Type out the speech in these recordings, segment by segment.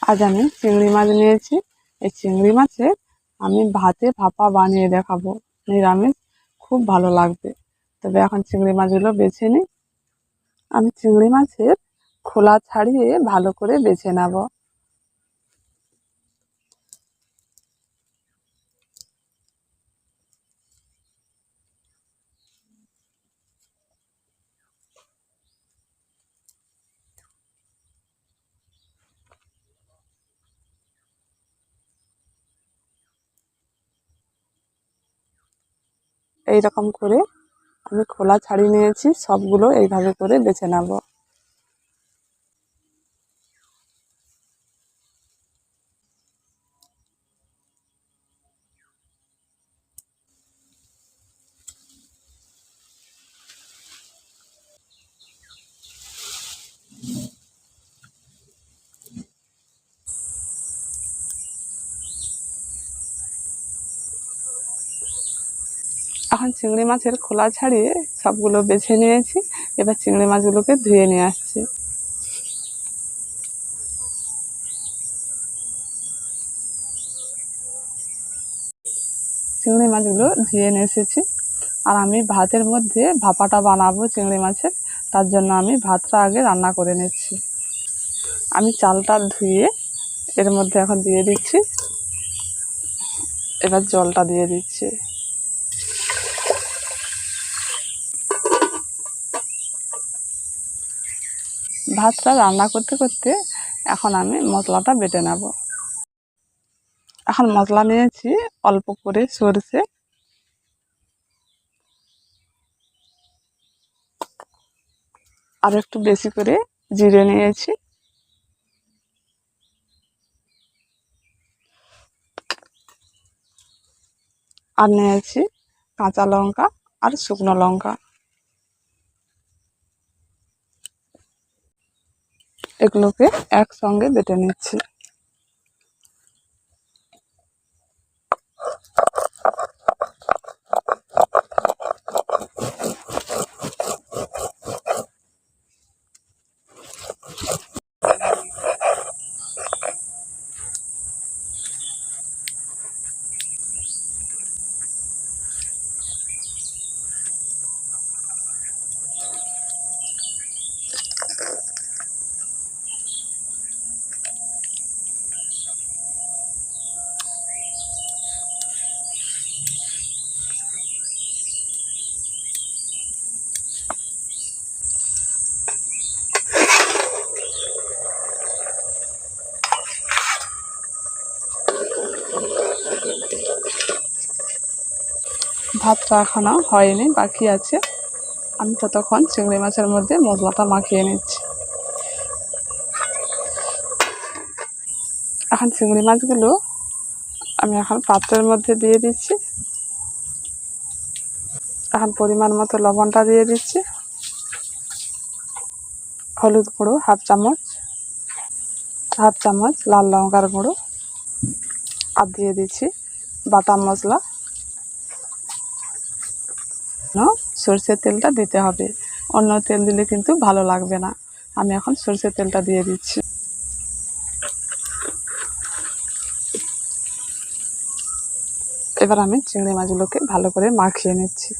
আজ আমি চিংড়ি মাছ নিয়েছি। এই চিংড়ি মাছের আমি ভাতে ভাপা বানিয়ে দেখাবো, নিরামিষ, খুব ভালো লাগবে। তবে এখন চিংড়ি মাছগুলো বেছে নিই। আমি চিংড়ি মাছের খোলা ছাড়িয়ে ভালো করে বেছে নেব। এইরকম করে আমি খোলা ছাড়িয়ে নিয়েছি, সবগুলো এইভাবে করে বেছে নেব। এখন চিংড়ি মাছের খোলা ছাড়িয়ে সবগুলো বেছে নিয়েছি। এবার চিংড়ি মাছগুলোকে ধুয়ে নিয়ে আসছি। চিংড়ি মাছগুলো ধুয়ে নিয়ে এসেছি। আর আমি ভাতের মধ্যে ভাপাটা বানাবো চিংড়ি মাছের, তার জন্য আমি ভাতটা আগে রান্না করে নিচ্ছি। আমি চালটা ধুয়ে এর মধ্যে এখন দিয়ে দিচ্ছি। এবার জলটা দিয়ে দিচ্ছি। ভাতটা রান্না করতে করতে এখন আমি মশলাটা বেটে নেব। এখন মশলা নিয়েছি অল্প করে সরষে, আর একটু বেশি করে জিরে নিয়েছি, আর নিয়েছি কাঁচা লঙ্কা আর শুকনো লঙ্কা। এগুলোকে একসঙ্গে বেটে নিচ্ছি। ভাতটা এখনো হয়নি, বাকি আছে। আমি ততক্ষণ চিংড়ি মাছের মধ্যে মশলাটা মাখিয়ে নিচ্ছি। এখন চিংড়ি মাছগুলো আমি এখন পাত্রের মধ্যে দিয়ে দিচ্ছি। এখন পরিমাণ মতো লবণটা দিয়ে দিচ্ছি, হলুদ গুঁড়ো হাফ চামচ লাল লঙ্কার গুঁড়ো, আর দিয়ে দিচ্ছি বাটা মশলা। সরষের তেলটা দিতে হবে, অন্য তেল দিলে কিন্তু ভালো লাগবে না। আমি এখন সরষের তেলটা দিয়ে দিচ্ছি। এবার আমি চিংড়ি মাছগুলোকে ভালো করে মাখিয়ে নিচ্ছি।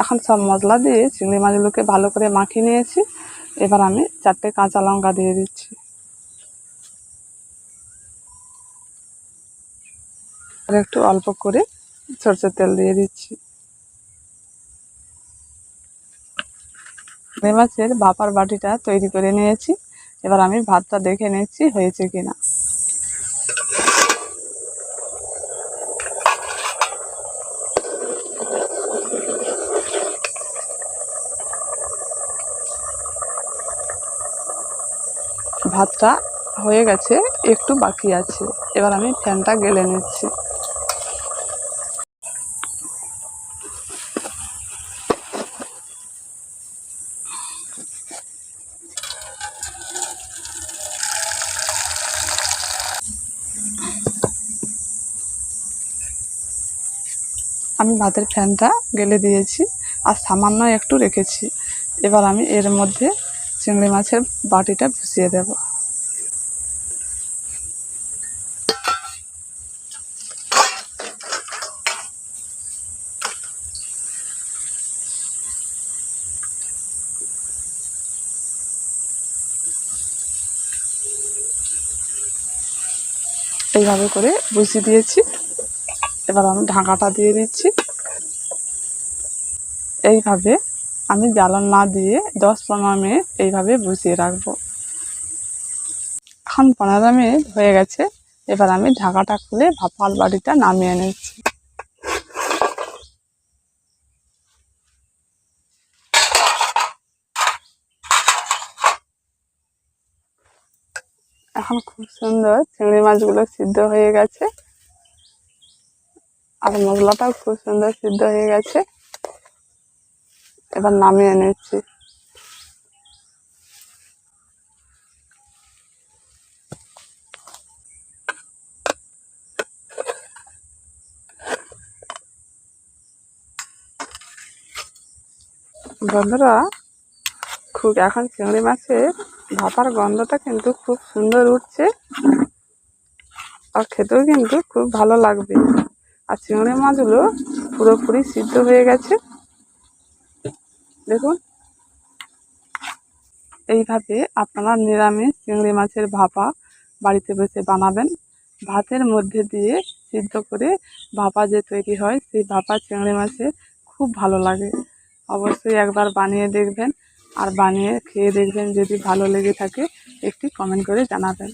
এখন সব মশলা দিয়ে চিংড়ি মাছগুলোকে ভালো করে মাখিয়ে নিয়েছি। এবার আমি 4টে কাঁচা লঙ্কা দিয়ে দিচ্ছি, আর একটু অল্প করে সরষের তেল দিয়ে দিচ্ছি। চিংড়ি মাছের ভাপার বাটিটা তৈরি করে নিয়েছি। এবার আমি ভাতটা দেখে নিচ্ছি হয়েছে কিনা। ভাতটা হয়ে গেছে, একটু বাকি আছে। এবার আমি ফ্যানটা গেলে নিচ্ছি। আমি ভাতের ফ্যানটা গেলে দিয়েছি, আর সামান্য একটু রেখেছি। এবার আমি এর মধ্যে চিংড়ি মাছের বাটিটা বসিয়ে দেব। এইভাবে করে বসিয়ে দিয়েছি। এবার আমি ঢাকাটা দিয়ে দিচ্ছি। এইভাবে আমি জ্বালান না দিয়ে 10-15 মিনিট এইভাবে বসিয়ে রাখবো। এখন 15 মিনিট হয়ে গেছে। এবার আমি ঢাকাটা খুলে ভাপার বাটিটা নামিয়ে নিচ্ছি। এখন খুব সুন্দর চিংড়ি মাছগুলো সিদ্ধ হয়ে গেছে, আর মশলাটাও খুব সুন্দর সিদ্ধ হয়ে গেছে। এবার নামিয়ে নিচ্ছি। বন্ধুরা, খুব এখন চিংড়ি মাছের ভাপার গন্ধটা কিন্তু খুব সুন্দর উঠছে, আর খেতেও কিন্তু খুব ভালো লাগবে। আর চিংড়ি মাছগুলো পুরোপুরি সিদ্ধ হয়ে গেছে, দেখুন। এইভাবে আপনারা নিরামিষ চিংড়ি মাছের ভাপা বাড়িতে বসে বানাবেন। ভাতের মধ্যে দিয়ে সিদ্ধ করে ভাপা যে তৈরি হয়, সেই ভাপা চিংড়ি মাছের খুব ভালো লাগে। অবশ্যই একবার বানিয়ে দেখবেন, আর বানিয়ে খেয়ে দেখবেন। যদি ভালো লেগে থাকে একটি কমেন্ট করে জানাবেন।